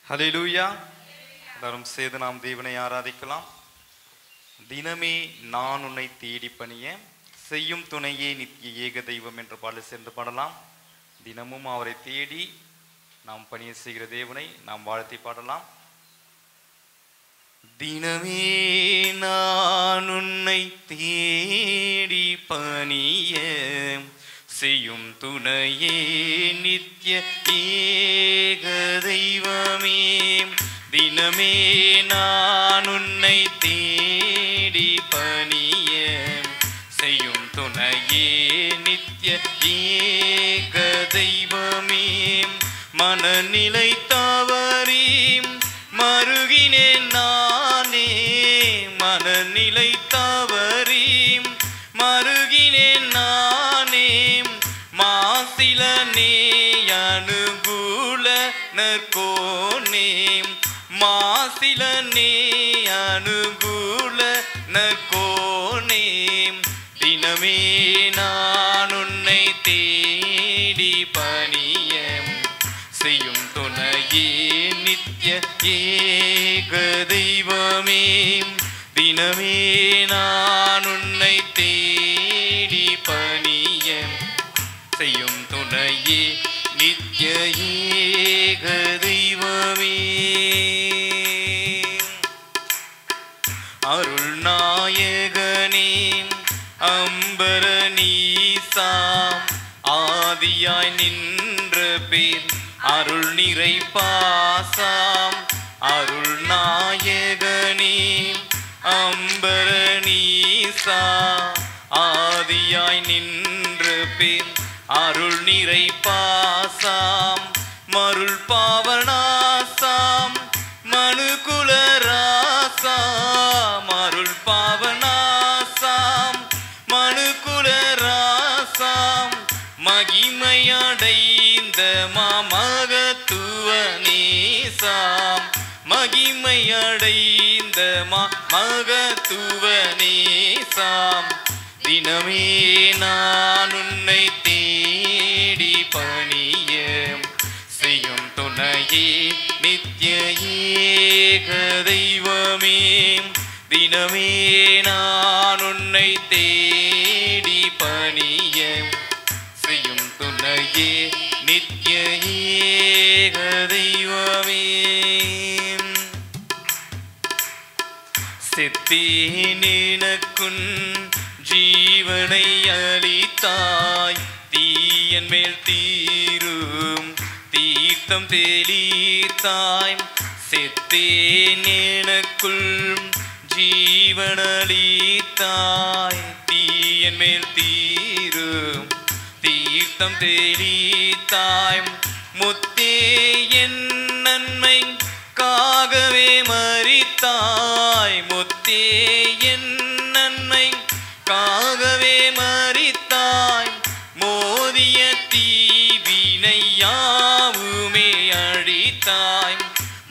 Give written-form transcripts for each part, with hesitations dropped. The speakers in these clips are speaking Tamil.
ஹல்லேலூயா. எல்லாரும் சேர்ந்து நாம் தேவனை ஆராதிக்கலாம். தினமே நான் உன்னை தேடி பணிய செய்யும் துணையே நித்திய ஏக தெய்வம் என்ற பாடல் சேர்ந்து பாடலாம். தினமும் அவரை தேடி நாம் பணிய செய்கிற தேவனை நாம் வாழ்த்தி பாடலாம். தினமே நான் உன்னை தேடி பணிய செய்யும் துணையே நித்திய ஏக தெய்வமே. தினமே நான் உன்னை தேடி பணிய செய்யும் துணையே நித்திய ஏக தெய்வமே. மனநிலை தவறி மருகினேன் நானே, மனநிலை தவறி மருகினேன் நானே. மாசிலனே அனுகூல நற்கோனே, மாசிலனே அனுகூல நற்கோனே. தினமே நான் உன்னை தேடி பணிய செய்யும் துணையே நித்திய ஏக தெய்வமே. தினமே நான் உன்னை தேடி பணிய செய்யும் துணையே நித்திய ஏக தெய்வமே. அருள் நாயகனே அம்பரநீசாம் ஆதியாய் நின்ற பேர் அருள் நிறை பாசாம். அருள் நாயகனே அம்பரநீசா ஆதியாய் நின்ற பேர் அருள் நிறை பாசாம். மருள் பாவனாசாம் மனுகுலராசாம். அருள் பாவனாசாம் மனுகுலராசாம். மகிமையடைந்த மகத்துவனேசாம். மகிமையடைந்த மகத்துவனேசாம். தினமே நான் உன்னை தேடி பணிய செய்யும் துணையே நித்திய ஏக தெய்வமே. தினமே நான் உன்னை தேடி பணிய செய்யும் துணையே நித்திய ஏக தெய்வமே. செத்தேன் எனக்குன் ஜீவனை அளித்தாய், தீயன் மேல் தீரும் தீர்த்தம் தெளித்தாய். செத்தேன் எனக்குள் ஜீவனளித்தாய், தீயன் மேல் தீரும் தீர்த்தம் தெளித்தாய். முத்தே என் நன்மை காகவே மரித்தாய், முத்தே என் நன்மை காகவே மரித்தாய். மோதிய தீவினை யாவுமே அழித்தாய்,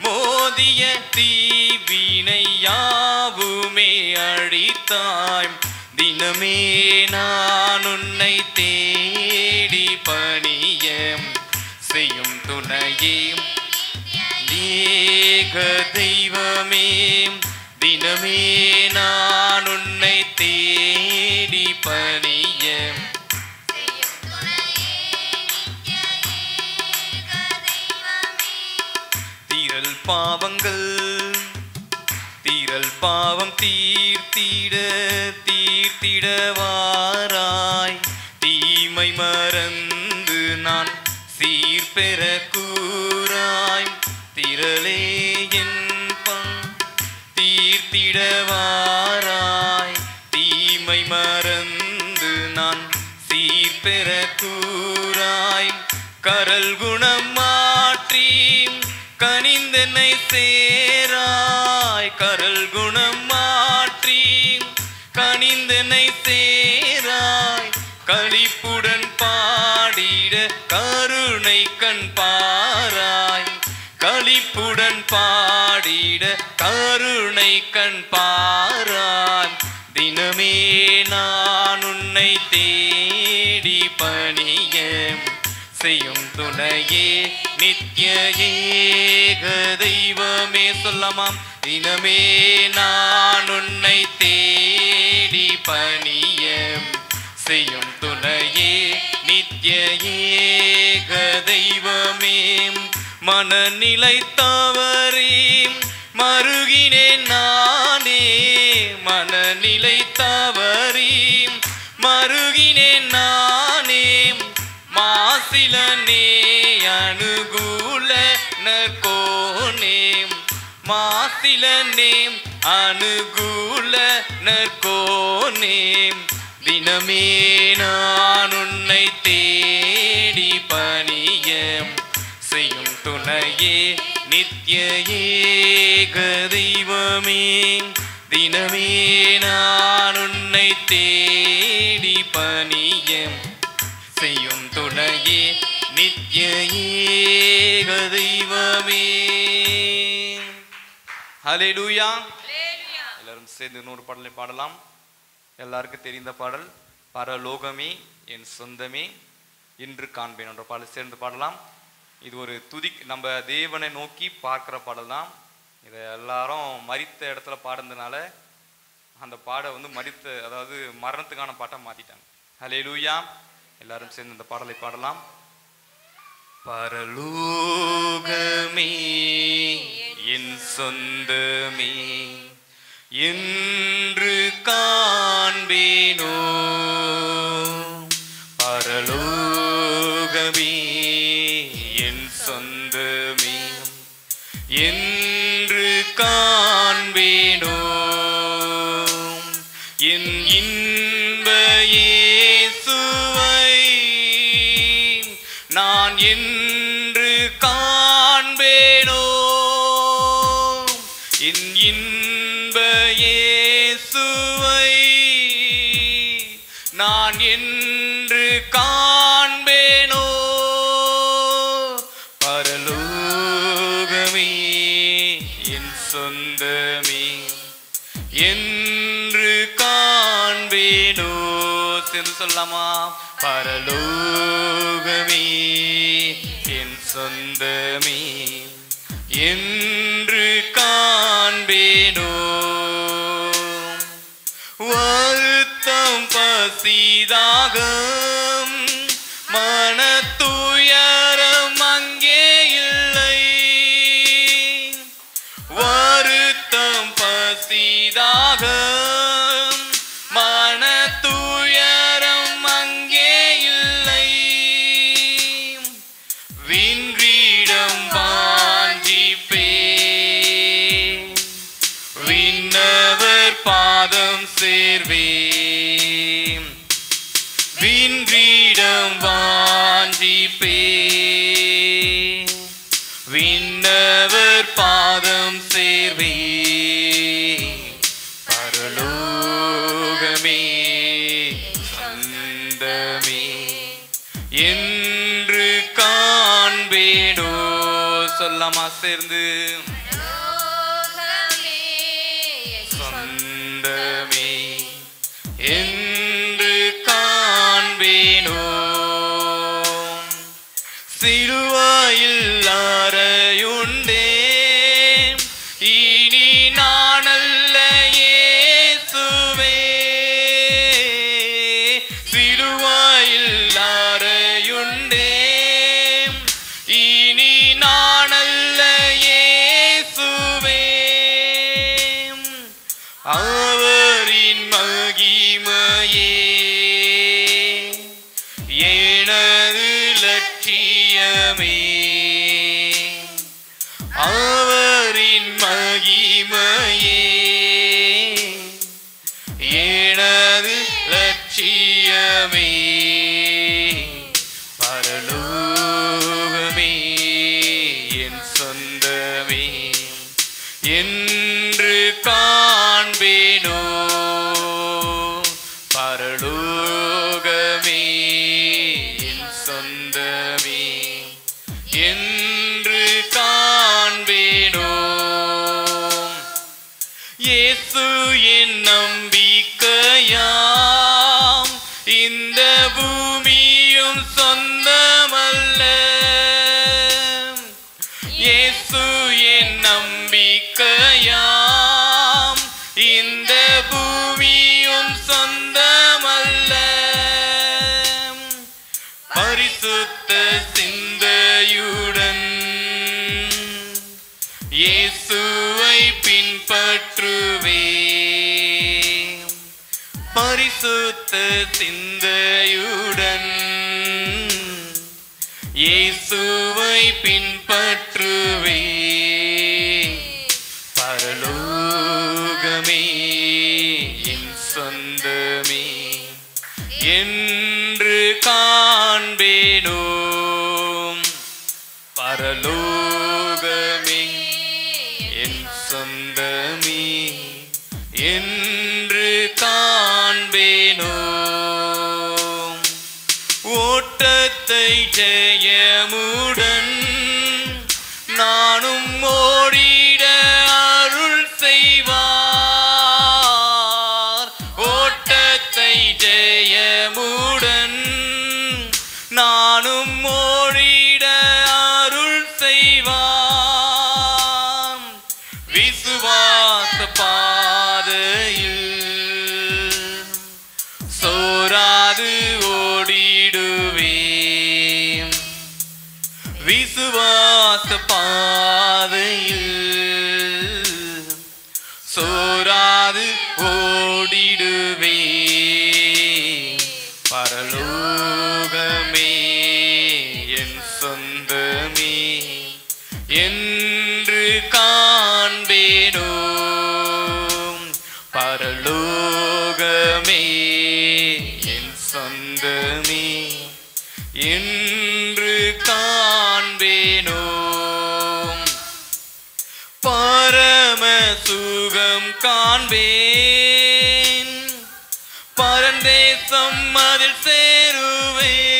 மோதிய தீவினை யாவுமே அழித்தாய். தினமே நான் உன்னை தேடி பணிய செய்யும் துணையே ஏக தெய்வமே. தினமே நான் உன்னை தேடி பணிய தீரல் பாவங்கள் தீரல் பாவம் தீர்த்திட தீர்த்திட வாராய். தீமை மறந்து நான் சீர்பெற கூறாய். திரளே என் தீர்த்திட வாராய். தீமை மறந்து நான் சீர்பெற கூறாய். கரல் குணம் மாற்றி கனிந்தென்னை சேராய். கரல் குணம் மாற்றி கனிந்தென்னை சேராய். களிப்புடன் பாடிட கருணை கண் பாராய். களிப்புடன் பாடிட கருணை கண் பாராய். தினமே நான் உன்னை தேடி பணிய செய்யும் துணையே நித்ய ஏகதை சொல்லாமா. தினமே நான் உன்னை தேடி பணிய செய்யும் துணையே நித்ய ஏக தெய்வமே. மனநிலை தவறி மருகினேன் நானே, மனநிலை தவறி மருகினேன் நானே. மாசிலனே அனுகூல நற்கோனே, மாசிலனே அனுகூல நற்கோனே. தினமே நான் உன்னை தேடி பணிய செய்யும் துணையே நித்ய ஏக தெய்வமே. தினமே நான் உன்னை தேடி பணிய செய்யும் துணையே நித்ய ஏக தெய்வமே. ஹல்லேலூயா. எல்லாரும் சேர்ந்து இன்னொரு பாடலை பாடலாம். எல்லாருக்கும் தெரிந்த பாடல், பரலோகமே என் சொந்தமே இன்று காண்பேன் என்ற பாடல் சேர்ந்து பாடலாம். இது ஒரு நம்ம தேவனை நோக்கி பார்க்குற பாடல் தான். இதை எல்லாரும் மரித்த இடத்துல பாடுறதுனால அந்த பாடை அதாவது மரணத்துக்கான பாட்டை மாற்றிட்டாங்க. ஹல்லேலூயா. எல்லாரும் சேர்ந்து இந்த பாடலை பாடலாம். பரலோகமே என் சொந்தமே என்று காண்பேனோ, பரலோகமே என் சொந்தமே என்று காண்பேனோ. என் இன்ப இயேசுவை நான் என்று காண்பேனோ, என் இன்ப இயேசுவை நான் என்று காண்பேனோ. பரலோகமே என் சொந்தமே என்று காண்பேனோ. சேர்ந்து சொல்லாமா. பரலோகமே என் சொந்தமே என்று காண்பேனோ. வருத்தம் பசிதாகம் மனத்துயரம் அங்கே இல்லை, வருத்தம் பசிதாகம் மனத்துயரம் அங்கே இல்லை. விண்கிரீடம் வாஞ்சிப்பேன், விண்ணவர் பாதம் சேர்வேன். விண்கிரீடம் வாஞ்சிப்பேன், விண்ணவர் பாதம் சேர்வேன். பரலோகமே சொந்தமே என்று காண்பேனோ. சொல்லாமா சேர்ந்து. சொந்தமே என்று காண்பேனோ. சிலுவையில் அறையுண்டேன் இனி நான் அல்ல இயேசுவே, சிலுவையில் அறையுண்டேன் இனி நான் அல்ல இயேசுவே. அவரின் மகிமையே எனது லட்சியமே, அவரின் மகிமையே எனது லட்சியமே. பரலோகமே என் சொந்தமே என்று காண்பேனோ. பரலோகமே என் சொந்தமே என்று காண்பேனோ. இயேசு என் நம்பிக்கையாம், இந்த பூமியும் சொந்தமல்ல. இயேசு என் நம்பிக்கை சிந்தையுடன் இயேசுவை பின்பற்றுவே. பரலோகமே என் சொந்தமே என்று காண்பேனோ. பரலோகமே என் சொந்தமே என்று காண்பேனோ. ஓட்டத்தை ஜெயமுடன் நானும் ஓடிட அருள் செய்வார். ஓட்டத்தை ஜெயமுடன் நானும் ஓடிட அருள் செய்வார். விசுவாச பாதையில் சோராது ஓடிடுவேன். விசுவாச பாதையில் சோராது ஓடிடுவேன். பரலோகமே என் சொந்தமே என்று காண்பேனோ. பரலோகமே என் சொந்தமே என்று காண்பேனோ. பரம சுகம் காண்பேன். பரந்தேசம் அதில் சேருவேன்.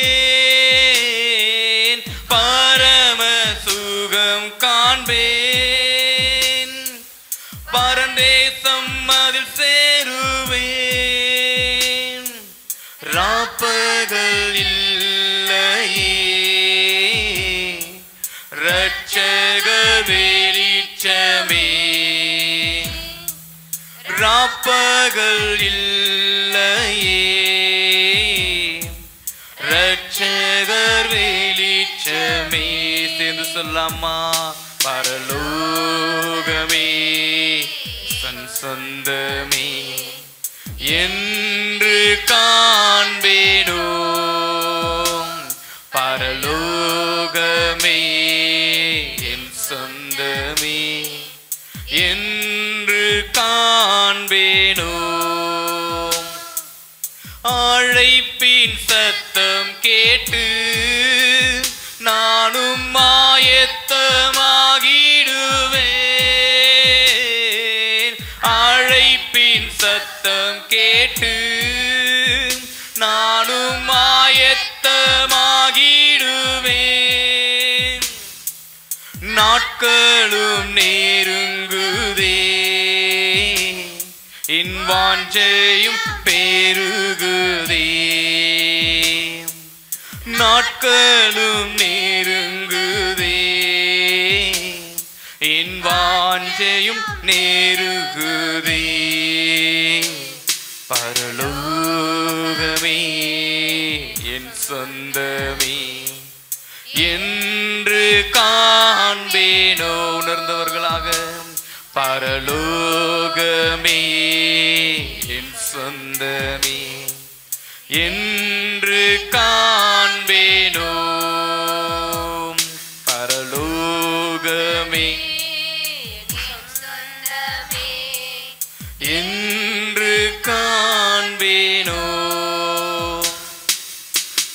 பரம சுகம் காண்பேன். பரந்தேசம் அதில் சேருவேன். ராப்பகல் இல்லையே இரட்சகர் வெளிச்சமே. ராப்பகல் இல்லையே இரட்சகர் வெளிச்சமே. சேர்ந்து சொல்லாமா? பரலோகமே தன் சொந்தமே என்று காண்பேனோ. பரலோகமே என் சொந்தமே என்று காண்பேனோ. அழைப்பின் சத்தம் கேட்டு நானும் ஆயத்தமாகிடுவேன். அழைப்பின் சத்தம் கேட்டு நானும் ஆயத்தமாகிடுவேன். நாட்களும் நெருங்குதே என் வாஞ்சையும் பெருகுதே. நாட்களும் நெருங்குதே என் வாஞ்சையும் நெருகுதே. பரலோகமே என் சொந்தமே என்று காண்பேனோ. உணர்ந்தவர்களாக பரலோகமே என் சொந்தமே என்று காண்பேனோ. பரலோகமே என்று காண்பேனோ.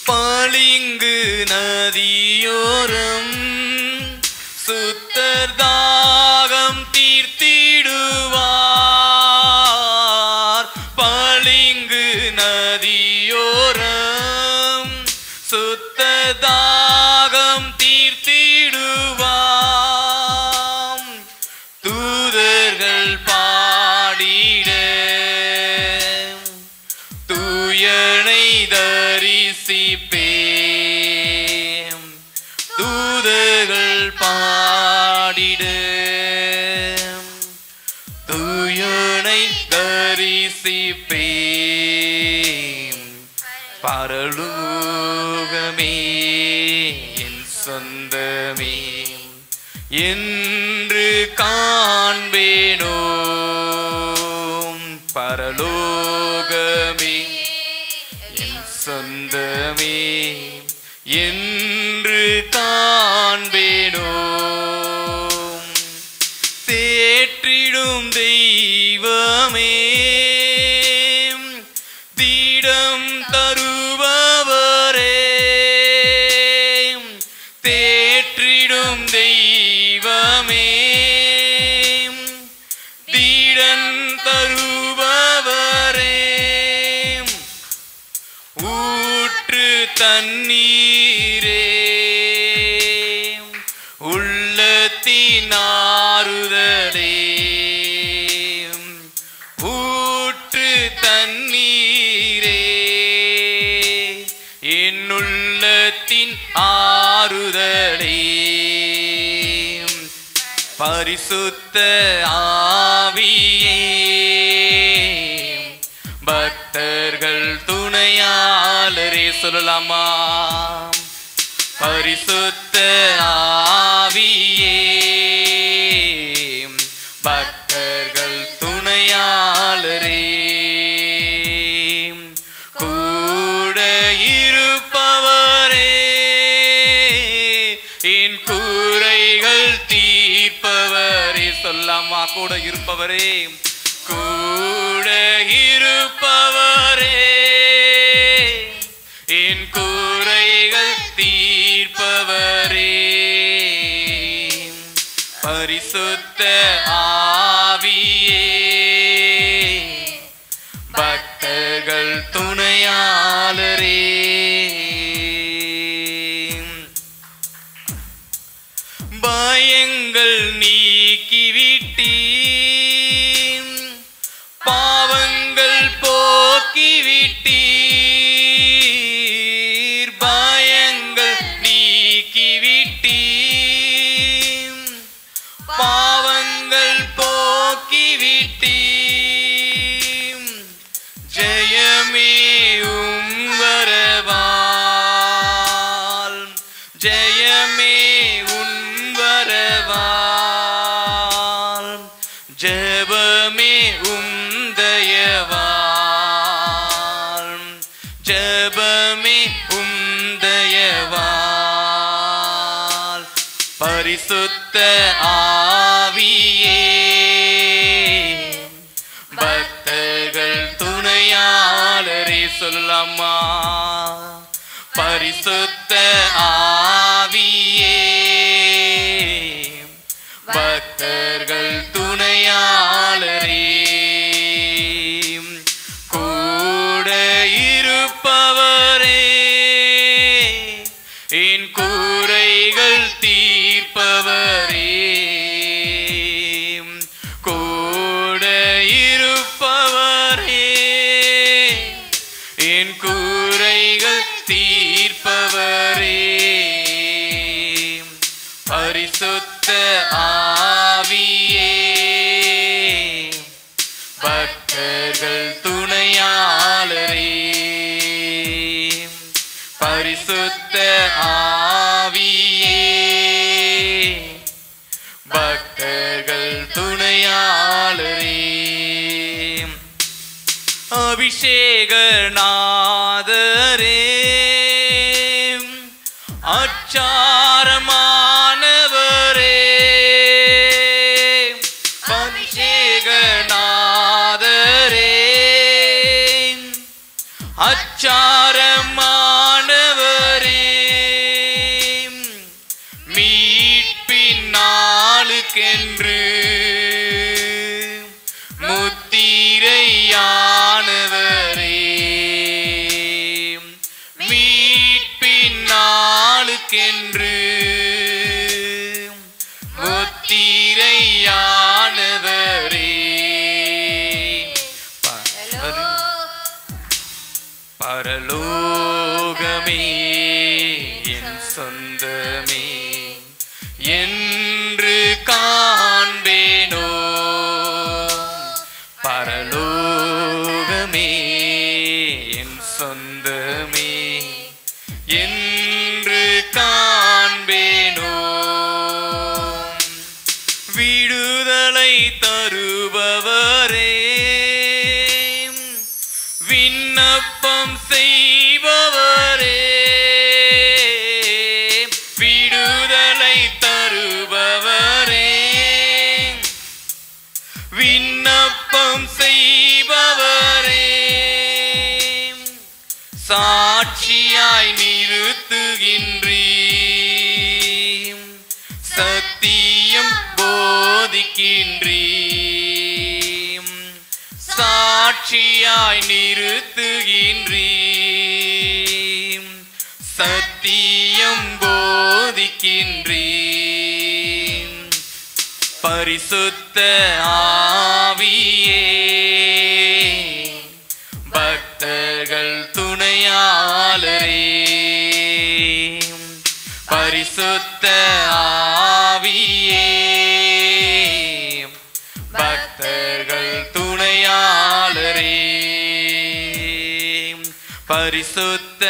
பளிங்கு நதியோரம் சுத்தர் தாகம் தீர்த்திடுவார். பளிங்கு நதியோரம் சுத்தர் தாகம் தீர்த்திடுவார். தூதர்கள் பாடிட தூயனை தரிசிப்பேன். தூதர்கள் பாடிட தூயனை தரிசிப்பேன். பரலோகமே என் சொந்தமே என்று காண்பேனோ. பரலோகமே தேற்றிடும் தெய்வமே, தீடம் தருபவரே, தேற்றிடும் தெய்வமே, தீடன் தருபவரே, ஊற்று தண்ணீரே, உள்ளத்தின் ஆறுதலே, ஊற்று தண்ணீரே, என் உள்ளத்தின் ஆறுதலே, பரிசுத்த ஆவியே, பக்தர்கள் துணையாளரே, சொல்லலாமா? பரிசுத்த ஆவியே, பக்தர்கள் துணையாளரே, கூட இருப்பவரே, என் கூரைகள் தீர்ப்பவரே, சொல்லாமா? கூட இருப்பவரே, கூட இருப்பவரே, என் கூரைகள் தீர்ப்பவரே, பரிசுத்த ஆவியே, பக்தர்கள் துணையாளரே, பயங்கள் நீக்கிவிட்டீர், பாவங்கள் போக்கிவிட்டீர், பயங்கள் நீக்கிவிட்டீர், பாவங்கள் போக்கிவிட்டீர், ஜெயமே உம் வரவால், ஜெயமே உன் வரவால், ஜெபமே உம் தயவால், ஜெபமே உம் தயவால், பரிசுத்த ஆவியே, பக்தர்கள் துணையாளரே, சொல்லலாமா? பரிசுத்த ஆவியே, பக்தர்கள் துணையாளரே, கூட இருப்பவரே, என் கூரைகள் தீர்ப்பவரே, கூட இருப்பவரே, என் கூரைகள் தீர்ப்பவரே, பரிசுத்த ஆவியே, பக்தர்கள் துணையாளரே, பரிசுத்த ஆவியே, பக்தர்கள் துணையாளரே, அபிஷேக நாதரே, அச்சாரமானவரே, அபிஷேக நாதரே, அச்சாரமானவரே, மீட்பின் நாளுக்கென்று முத்திரையானவரே, மீட்பின் நாளுக்கென்று முத்திரையானவரே, பரலோகமே என் சொந்தமே என்று காண்பேனோ, பரலோகமே என் சொந்தமே என்று காண்பேனோ, விடுதலை தருபவரே, விண்ணப்பம் செய்பவரே, விடுதலை தருபவரே, போதிக்கின்றீம், சாட்சியாய் நிறுத்துகின்றீம், சத்தியம் போதிக்கின்றீம். பரிசுத்த ஆவியே பக்தர்கள் துணையாளரே, பரிசுத்த ஆவியே பக்தர்கள் துணையாளரே, பரிசுத்த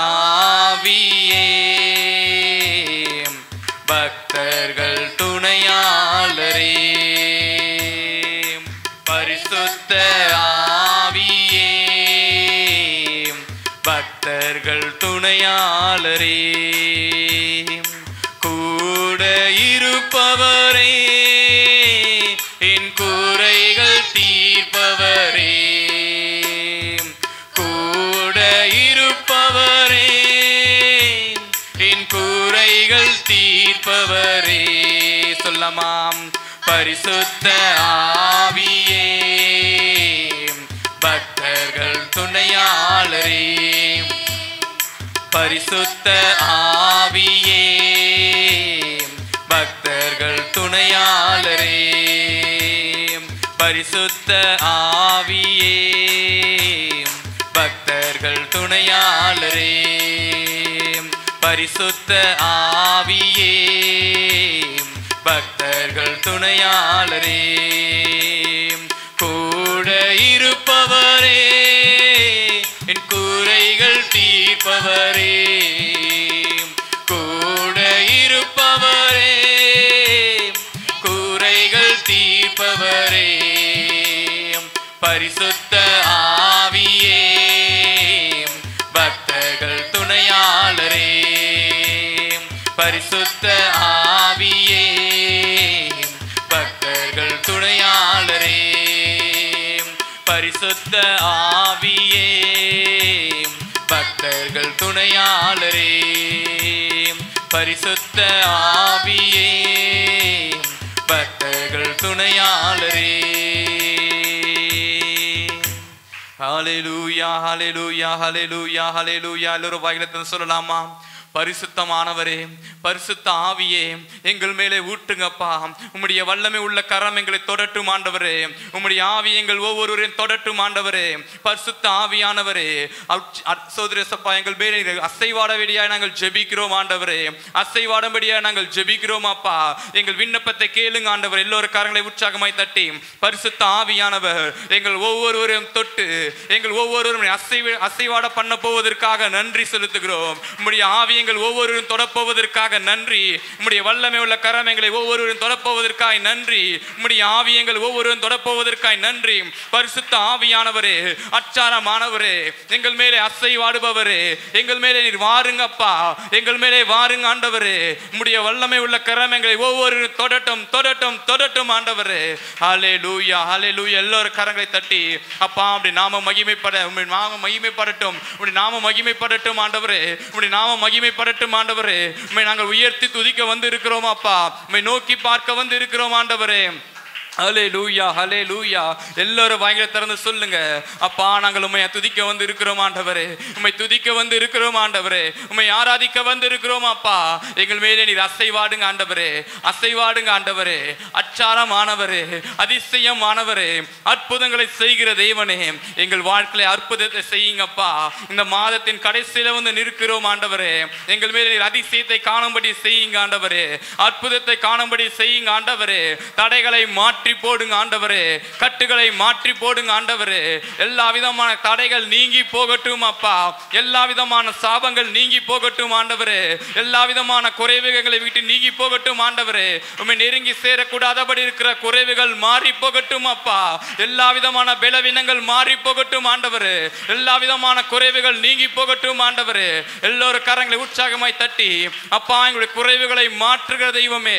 ஆவியே பக்தர்கள் துணையாளரே, பரிசுத்த ஆவியே பக்தர்கள் துணையாளரே, கூட இருப்பவரே என் குறைகள் தீர்ப்பவரே, கூட இருப்பவரே என் குறைகள் தீர்ப்பவரே. சொல்லமாம். பரிசுத்த ஆவியே பக்தர்கள் துணையாளரே, பரிசுத்த ஆவியே பக்தர்கள் துணையாளரே, பரிசுத்த ஆவியே பக்தர்கள் துணையாளரே, பரிசுத்த ஆவியே பக்தர்கள் துணையாளரே, கூட இருப்பவரே என் குறைகள் தீர்ப்பவரே, கூட இருப்பவரே குறைகள் தீர்ப்பவரே, பரிசுத்த ஆவியே பக்தர்கள் துணையாளரே, பரிசுத்த ஆவியே பக்தர்கள் துணையாளரே, பரிசுத்த ஆவியே பக்தர்கள் துணையாளரே, பரிசுத்த ஆவியே பக்தர்கள் துணையாளரே. ஹல்லேலூயா ஹல்லேலூயா ஹல்லேலூயா ஹல்லேலூயா. எல்லோரும் வாயில சொல்லலாமா? பரிசுத்தமானவரே, பரிசுத்த ஆவியே எங்கள் மேலே ஊட்டுங்கப்பா. உம்முடைய வல்லமை உள்ள கரம் எங்களை தொடட்டும் ஆண்டவரே. உம்முடைய ஆவி எங்கள் ஒவ்வொருவரையும் தொடட்டும் ஆண்டவரே. பரிசுத்த ஆவியானவரே, சோதரேசப்பா எங்கள் மேலே அசைவாடபடியாக நாங்கள் ஜெபிக்கிறோம் ஆண்டவரே. அசைவாடபடியாக நாங்கள் ஜெபிக்கிறோம் அப்பா. எங்கள் விண்ணப்பத்தை கேளுங்க ஆண்டவர். எல்லோரும் கரங்களை உற்சாகமாய் தட்டி பரிசுத்த ஆவியானவர் எங்கள் ஒவ்வொருவரையும் தொட்டு எங்கள் ஒவ்வொருவரும் அசைவாட பண்ண போவதற்காக நன்றி செலுத்துகிறோம். உம்முடைய ஆவி எங்கள் ஒவ்வொருவரும் தொடப்போவதற்காக நன்றி. உம்முடைய வல்லமை உள்ள கரம் எங்களை ஒவ்வொருவரும் தொடப்போவதற்காக நன்றி. உம்முடைய ஆவி எங்கள் ஒவ்வொருவரும் தொடப்போவதற்காக நன்றி. பரிசுத்த ஆவியானவரே, அச்சாரமானவரே, எங்கள் மேலே அசைவாடுபவரே, எங்கள் மேலே நீர் வாருங்கப்பா. எங்கள் மேலே வாருங்க ஆண்டவரே. உம்முடைய வல்லமை உள்ள கரம் எங்களை ஒவ்வொருவரும் தொடட்டும் தொடட்டும் தொடட்டும் ஆண்டவரே. ஹல்லேலூயா ஹல்லேலூயா. எல்லோரும் கரங்களை தட்டி அப்பா உம்முடைய நாம மகிமைப்பட, உம்முடைய நாம மகிமைப்படட்டும், உம்முடைய நாம மகிமைப்படட்டும் ஆண்டவரே. உம்முடைய நாம மகிமைப்படட்டும் ஆண்டவரே. உம்மை நாங்கள் உயர்த்தி துதிக்க வந்து இருக்கிறோம் அப்பா. உம்மை நோக்கி பார்க்க வந்து இருக்கிறோம் ஆண்டவரே. ஹல்லேலூயா ஹல்லேலூயா. எல்லாரும் வாயில திறந்து சொல்லுங்க. அப்பா நாங்கள் உம்மை துதிக்க வந்து இருக்கிறோம் ஆண்டவரே. உம்மை துதிக்க வந்து இருக்கிறோம் ஆண்டவரே. உம்மை ஆராதிக்க வந்து இருக்கிறோம் அப்பா. எங்கள் மேலே நீர் அசைவாடுங்க ஆண்டவரே. அசைவாடுங்க ஆண்டவரே. அச்சாரமானவரே, அதிசயமானவரே, அற்புதங்களை செய்கிற தேவனே, எங்கள் வாழ்க்கையில அற்புதத்தை செய்யுங்கப்பா. இந்த மாதத்தின் கடைசியில வந்து நிற்கிறோம் ஆண்டவரே. எங்கள் மேலே நீர் அதிசயத்தை காணும்படி செய்யுங்க ஆண்டவரே. அற்புதத்தை காணும்படி செய்யுங்க ஆண்டவரே. தடைகளை மாற்றி போடுங்க ஆண்டவரே. கட்டுகளை மாற்றி போடுங்க ஆண்டவரே. எல்லா விதமான தடைகள் நீங்கி போகட்டும் அப்பா. எல்லா விதமான சாபங்கள் நீங்கி போகட்டும் ஆண்டவரே. எல்லா விதமான குறைவுகளை விட்டு நீங்கி போகட்டும் ஆண்டவரே. உம்மை நெருங்கி சேரக்கூடாதபடி இருக்கிற குறைவுகள் மாறி போகட்டும் அப்பா. எல்லா விதமான பலவீனங்கள் மாறி போகட்டும் ஆண்டவரே. எல்லா விதமான குறைவுகள் நீங்கி போகட்டும் ஆண்டவரே. எல்லோரும் கரங்களை உற்சாகமாய் தட்டி அப்பா எங்களுடைய குறைவுகளை மாற்றுகிற தெய்வமே,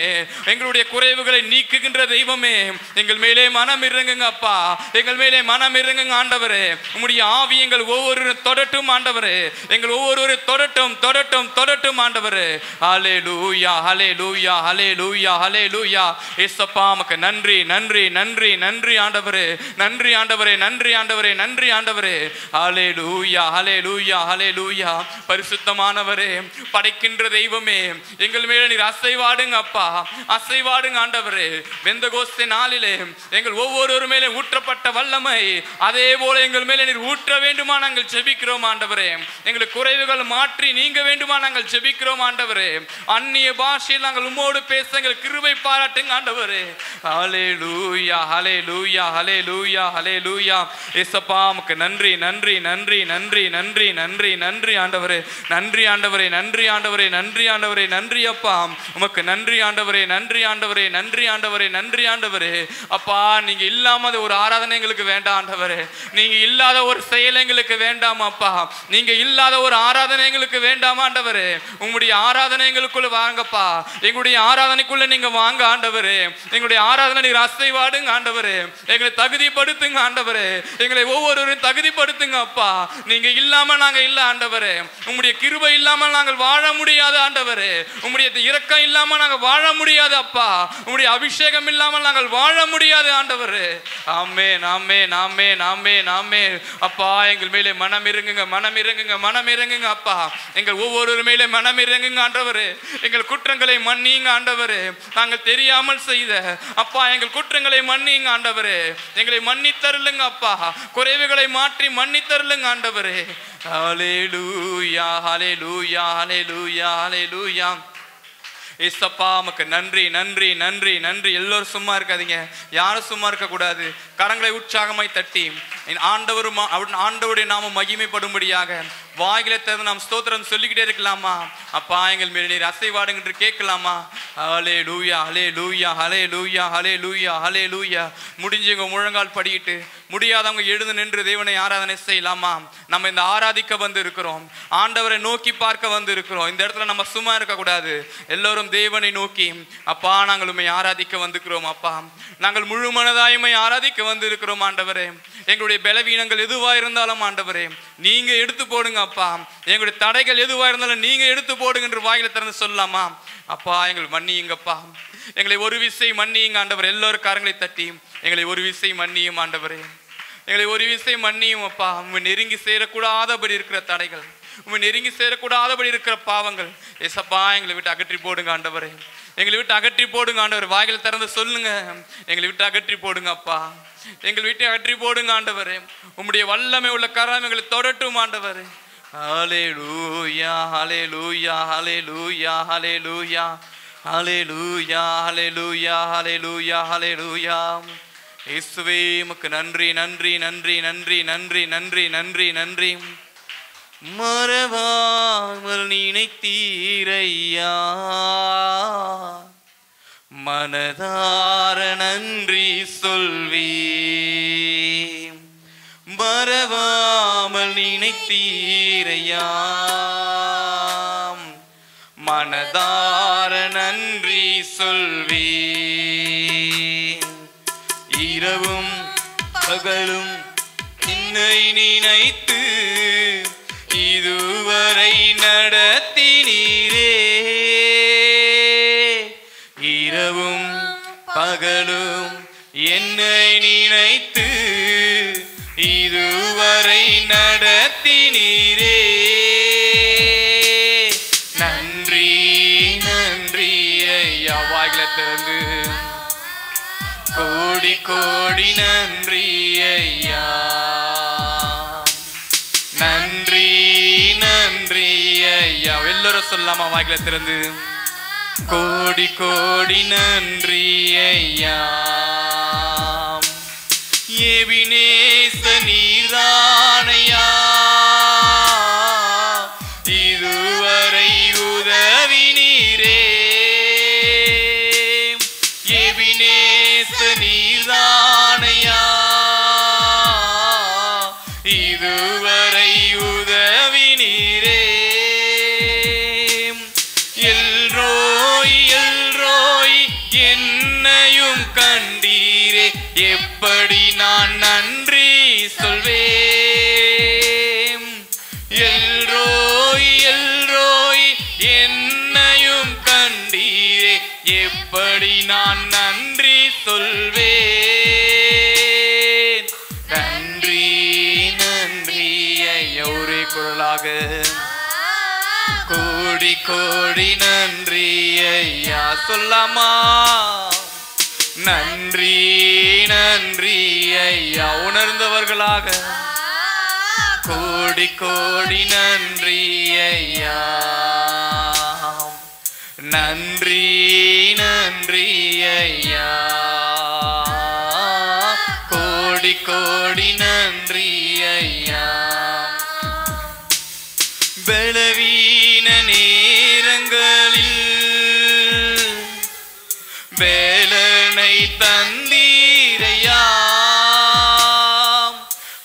எங்களுடைய குறைவுகளை நீக்குகின்ற தெய்வமே, எங்கள் மேலே மனம் இறங்குங்க அப்பா, எங்கள் மேலே மனம் இறங்குங்க ஆண்டவரே. உம்முடைய ஆவி எங்கள் ஒவ்வொரு தொடட்டும் ஆண்டவரே, எங்கள் ஒவ்வொரு தொடட்டும் தொடட்டும் தொடட்டும் ஆண்டவரே. ஹல்லேலூயா ஹல்லேலூயா ஹல்லேலூயா ஹல்லேலூயா. இயேசப்பா உமக்கு நன்றி நன்றி நன்றி நன்றி ஆண்டவரே, நன்றி ஆண்டவரே, நன்றி ஆண்டவரே, நன்றி ஆண்டவரே. ஹல்லேலூயா ஹல்லேலூயா ஹல்லேலூயா. பரிசுத்தமானவரே, படைக்கின்ற தெய்வமே, எங்கள் மேல நீர் அசைவாடுங்க அப்பா, அசைவாடுங்க ஆண்டவரே. பெந்தகோஸ்தே நாளிலே எங்கள் ஒவ்வொரு மேலே ஊற்றப்பட்ட வல்லமை அதே போல எங்கள் மேலே நீர் ஊற்ற வேண்டுமா நாங்கள் ஜெபிக்கிறோம் ஆண்டவரே. எங்களுக்கு குறைவுகள் மாற்றி நீங்க வேண்டுமா நாங்கள் ஜெபிக்கிறோம் ஆண்டவரே. அந்நிய பாஷையில் நாங்கள் உம்மோடு பேச எங்கள் கிருபை பாராட்டுங்க ஆண்டவரே. ஹல்லேலூயா ஹல்லேலூயா ஹல்லேலூயா ஹல்லேலூயா. இயேசப்பா உமக்கு நன்றி நன்றி நன்றி நன்றி நன்றி நன்றி நன்றி ஆண்டவரே, நன்றி ஆண்டவரே, நன்றி ஆண்டவரே, நன்றி ஆண்டவரே, நன்றி அப்பா உமக்கு நன்றி ஆண்டவரே, நன்றி ஆண்டவரே, நன்றி ஆண்டவரே, நன்றி ஆண்டவரே. அப்பா நீங்க இல்லாம ஒரு ஆராதனை எங்களுக்கு வேண்டாம் ஆண்டவரே, நீங்க இல்லாத ஒரு செயல் எங்களுக்கு வேண்டாம் அப்பா, நீங்க இல்லாத ஒரு ஆராதனை எங்களுக்கு வேண்டாம் ஆண்டவரே. உங்களுடைய ஆராதனை எங்களுக்குள்ள வாங்கப்பா, எங்களுடைய ஆராதனைக்குள்ள நீங்க வாங்க ஆண்டவரே. எங்களுடைய ஆராதனை நீங்க அசைவாடுங்க ஆண்டவரே, எங்களை தகுதிப்படுத்துங்க ஆண்டவரே, எங்களை ஒவ்வொருவரையும் தகுதிப்படுத்துங்க அப்பா. நீங்க இல்லாம நாங்க இல்ல ஆண்டவரே, உங்களுடைய கிருபை இல்லாம நாங்கள் வாழ முடியாது ஆண்டவரே, உங்களுடைய இரக்கம் இல்லாம நாங்கள் வாழ முடியாது அப்பா, உங்களுடைய அபிஷேகம் இல்லாமல் நாங்கள் வாழ முடியாது ஆண்டவரே. ஆமென் ஆமென் ஆமென் ஆமென் ஆமென். அப்பா எங்கள் மேலே மனம் இறங்குங்க, மனம் இறங்குங்க, மனம் இறங்குங்க அப்பா. எங்கள் ஒவ்வொரு மேலே மனம் இறங்குங்க ஆண்டவரே. எங்கள் குற்றங்களை மன்னியுங்க ஆண்டவரே, நாங்கள் தெரியாமல் செய்த அப்பா எங்கள் குற்றங்களை மன்னியுங்க ஆண்டவரே. எங்களை மன்னித்தருளுங்க அப்பா, குறைவுகளை மாற்றி மன்னித்தருளுங்க ஆண்டவரே. ஹல்லேலூயா ஹல்லேலூயா ஹல்லேலூயா ஹல்லேலூயா. ஏசப்பா உமக்கு நன்றி நன்றி நன்றி நன்றி. எல்லோரும் சும்மா இருக்காதீங்க, யாரும் சும்மா இருக்கக்கூடாது. கரங்களை உற்சாகமாய் தட்டி ஆண்டவருடைய நாம மகிமைப்படும்படியாக வாய்களை திறந்து நாம் ஸ்தோத்திரம் சொல்லிக்கிட்டே இருக்கலாமா? அப்பா எங்கள் மேல் நீர் அசைவாடுங்க என்று கேட்கலாமா? ஹல்லேலூயா ஹல்லேலூயா ஹல்லேலூயா ஹல்லேலூயா ஹல்லேலூயா. முடிஞ்சவங்க முழங்கால் படிக்கிட்டு, முடியாதவங்க எழுந்து நின்று தேவனை ஆராதனை செய்யலாமா? நம்ம இந்த ஆராதிக்க வந்து இருக்கிறோம், ஆண்டவரை நோக்கி பார்க்க வந்து இருக்கிறோம். இந்த இடத்துல நம்ம சும்மா இருக்கக்கூடாது. எல்லோரும் தேவனை நோக்கி அப்பா நாங்கள் உம்மை ஆராதிக்க வந்திருக்கிறோம் அப்பா, நாங்கள் முழு மனதாயுமை ஆராதிக்க வந்து இருக்கிறோம் ஆண்டவரே. எங்களுடைய பலவீனங்கள் எதுவா இருந்தாலும் ஆண்டவரே நீங்க எடுத்து போடுங்க அப்பா, எங்களுடைய தடைகள் எதுவா இருந்தாலும் நீங்க எடுத்து போடுங்க என்று வாயில திறந்து சொல்லலாமா? அப்பா எங்களை மன்னியுங்கப்பா, எங்களை ஒரு விசை மன்னியுங்க ஆண்டவர். எல்லோரும் கரங்களை தட்டி எங்களை ஒரு விசை மன்னியும் ஆண்டவரே, எங்களை ஒரு விசை மன்னியும் அப்பா. உண்மை நெருங்கி சேரக்கூடாதபடி இருக்கிற தடைகள், உண்மை நெருங்கி சேரக்கூடாதபடி இருக்கிற பாவங்கள் ஏசப்பா எங்களை விட்டு அகற்றி போடுங்க ஆண்டவரே, எங்களை விட்டு அகற்றி போடுங்க ஆண்டவர். வாய்களை திறந்து சொல்லுங்க, எங்களை விட்டு அகற்றி போடுங்க அப்பா, எங்கள் வீட்டை அகற்றி போடுங்க ஆண்டவரே. உம்முடைய வல்லமை உள்ள கரம் எங்களை தொடட்டும் ஆண்டவரே. ஹல்லேலூயா ஹல்லேலூயா ஹல்லேலூயா ஹல்லேலூயா ஹல்லேலூயா ஹல்லேலூயா ஹல்லேலூயா ஹல்லேலூயா. இயேசுவே உமக்கு நன்றி நன்றி நன்றி நன்றி நன்றி நன்றி நன்றி நன்றி. மறவாமல் நினைத்தீரையா, மனதார நன்றி சொல்வேன். மறவாமல் நினைத்தீரையா, மனதார நன்றி சொல்வேன். இரவும் பகலும் என்னை நினைத்து இதுவரை நடத்தினீரே, இரவும் பகலும் என்னை நினைத்து இதுவரை நடத்தினீரே. நன்றி நன்றி ஐயா. வாய்களை திறந்து கோடி கோடி நன்றி ஐயா, நன்றி நன்றி ஐயா. எல்லாரும் சொல்லாமா? வாய்களை திறந்து கோடி கோடி நன்றி ஐயா. எபினேச நீர்தானையா, இதுவரை உதவினீரே. எபினேச நீர்தானையா, இதுவரை உதவினீரே. எல்ரோய் எல்ரோய் என்னையும் கண்டீரே, எப்படி நான் நன்றி சொல்வேன். எல்ரோய் எல்ரோய் என்னையும் கண்டீரே, எப்படி நான் நன்றி சொல்வேன். நன்றி நன்றி ஐயா. ஒரே குரலாக கோடி கோடி நன்றி ஐயா சொல்லாமா. நன்றி நன்றி ஐயா. உணர்ந்தவர்களாக கோடி கோடி நன்றி ஐயா. நன்றி நன்றி ஐயா. கோடி கோடி நன்றி ஐயா. பலவீன நேரங்களில் வேலனை தந்தீரையா.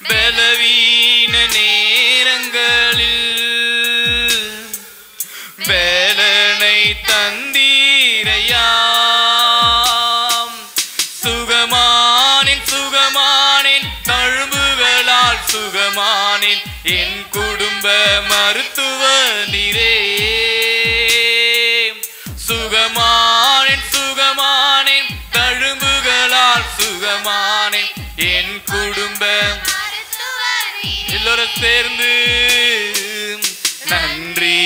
பலவீன நேரங்களில் வேலனை தந்தீரையா. சுகமானேன் சுகமானேன் தழும்புகளால் சுகமானேன், என் குடும்ப மருத்துவ நீரே. சுகமானேன் சுகமானேன் தழும்புகளால் சுகமானேன், என் குடும்ப எல்லோரும் சேர்ந்து நன்றி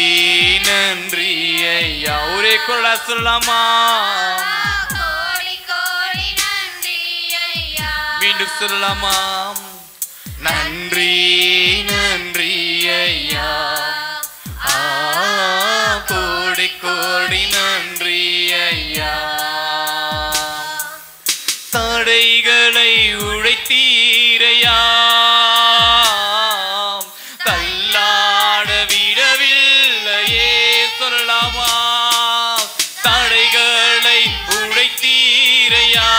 நன்றி ஐயா. ஒரே குரலா சொல்லாமா. மீண்டும் சொல்லலாமா. நன்றி நன்றி ஐயா. கோடி கோடி நன்றி ஐயா. தடைகளை உழைத்தீரையா, தள்ளாட விடவில்லையே சொல்லலாமா. தடைகளை உழைத்தீரையா,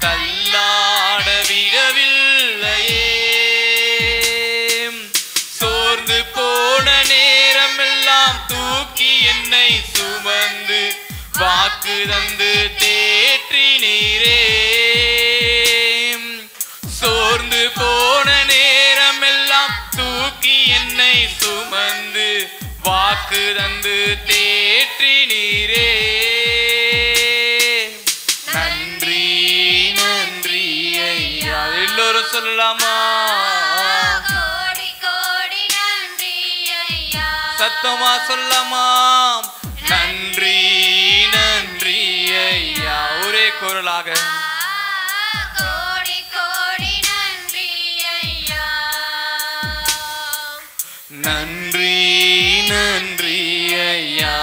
தள்ளாட விடவில்லையே. சோர்ந்து போன நேரமெல்லாம் தூக்கி என்னை சுமந்து வாக்கு தந்து தேற்றினீரே. சோர்ந்து போன நேரமெல்லாம் தூக்கி என்னை சுமந்து வாக்கு தந்து தேற்றினீரே. நன்றி நன்றி ஐயா. எல்லோரும் சொல்லலாமா. சத்தமா சொல்லலாமா. நன்றி நன்றி ஐயா. ஒரே குரலாக நன்றி நன்றி ஐயா.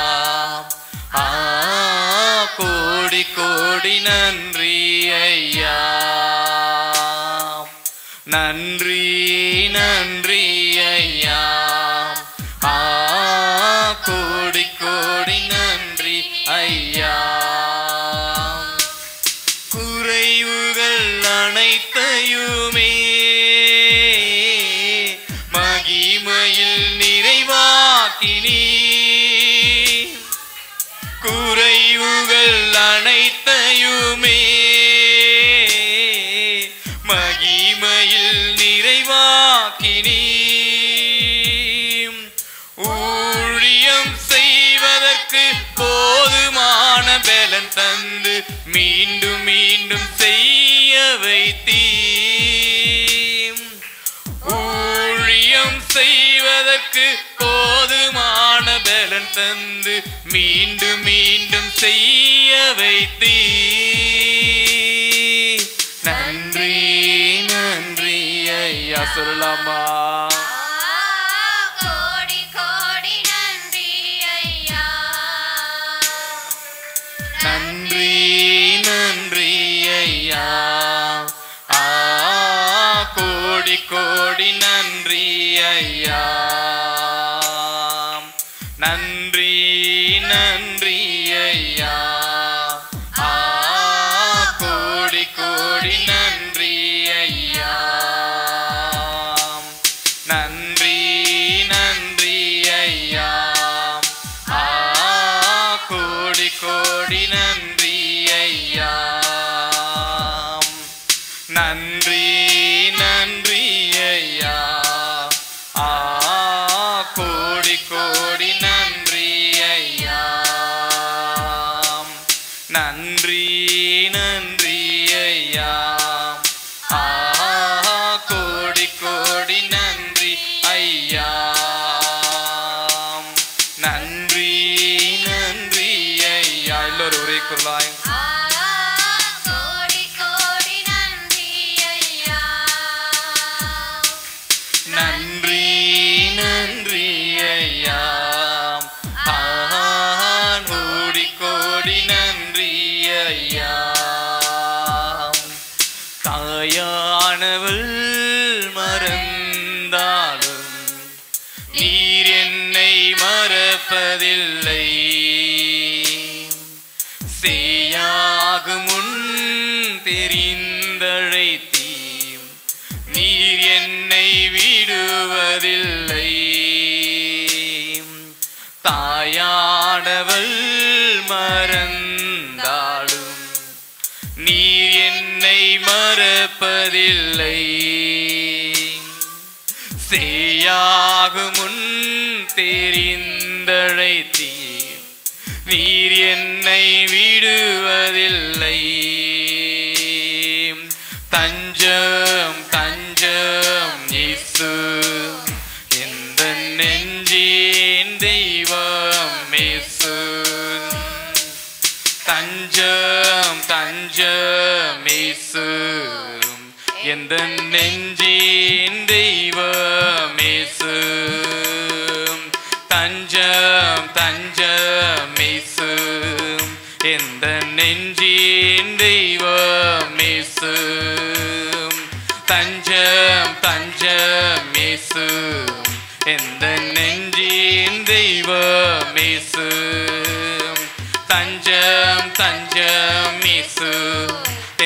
கோடி கோடி நன்றி ஐயா. நன்றி நன்றி ஐயா. கோடி கோடி நன்றி ஐயா. குறைவுகள் அனைத்தையுமே மகிமையில் நிறைவாக்கினீ. குறைவுகள் அனைத்தையுமே மகிமையில் நிறைவாக்கினீ. ஊழியம் செய்வதற்கு போதுமான பலன் தந்து மீண்டும் மீண்டும் செய்ய வைத்தீம். ஊழியம் செய்வதற்கு போதுமான பலன் தந்து மீண்டும் மீண்டும் செய்ய வைத்தீம். நன்றி நன்றி ஐயா. சொல்லலாமா. நன்றி நன்றி ஐயா. கோடி கோடி நன்றி ஐயா. நன்றி நன்றி ஐயா. கோடி கோடி நன்றி ஐயா. நன்றி நன்றி ஐயா. கோடி கோடி நன்றி ஐயா. நன்றி நன்றி ஐயா. கோடி கோடி நன்றி ஐயா. நன்றி நன்றி ஐயா. கோடி கோடி நன்றி ஐயா. நன்றி நன்றி ஐயா. எல்லோரும் ஒரே குரலாய் நன்றி நன்றி ஐயா. கோடி கோடி நன்றி ஐயா. தாயானவள் மறந்தாலும் நீர் என்னை மறப்பதில்லை. சேயாகும் முன் தெரிந்தழைத்தீம் நீர் என்னை விடுவதில்லை. தாயானவள் மறந்தாலும் நீர் என்னை மறப்பதில்லை. சேயாகும் முன் தெரிந்தழைத்தீர் நீர் என்னை விடுவதில்லை. தஞ்சம் தஞ்சம் இயேசு எந்த நெஞ்சின் தெய்வம் இயேசு. தஞ்சம் தஞ்சம் இயேசு எந்த நெஞ்சின் தெய்வம் இயேசு. தஞ்சம் தஞ்சம் இயேசு எந்த நெஞ்சின் தெய்வம் இயேசு. தஞ்சம் தஞ்சம் இயேசு எந்த நெஞ்சின் தெய்வம் இயேசு. தஞ்சம் தஞ்சம் இயேசு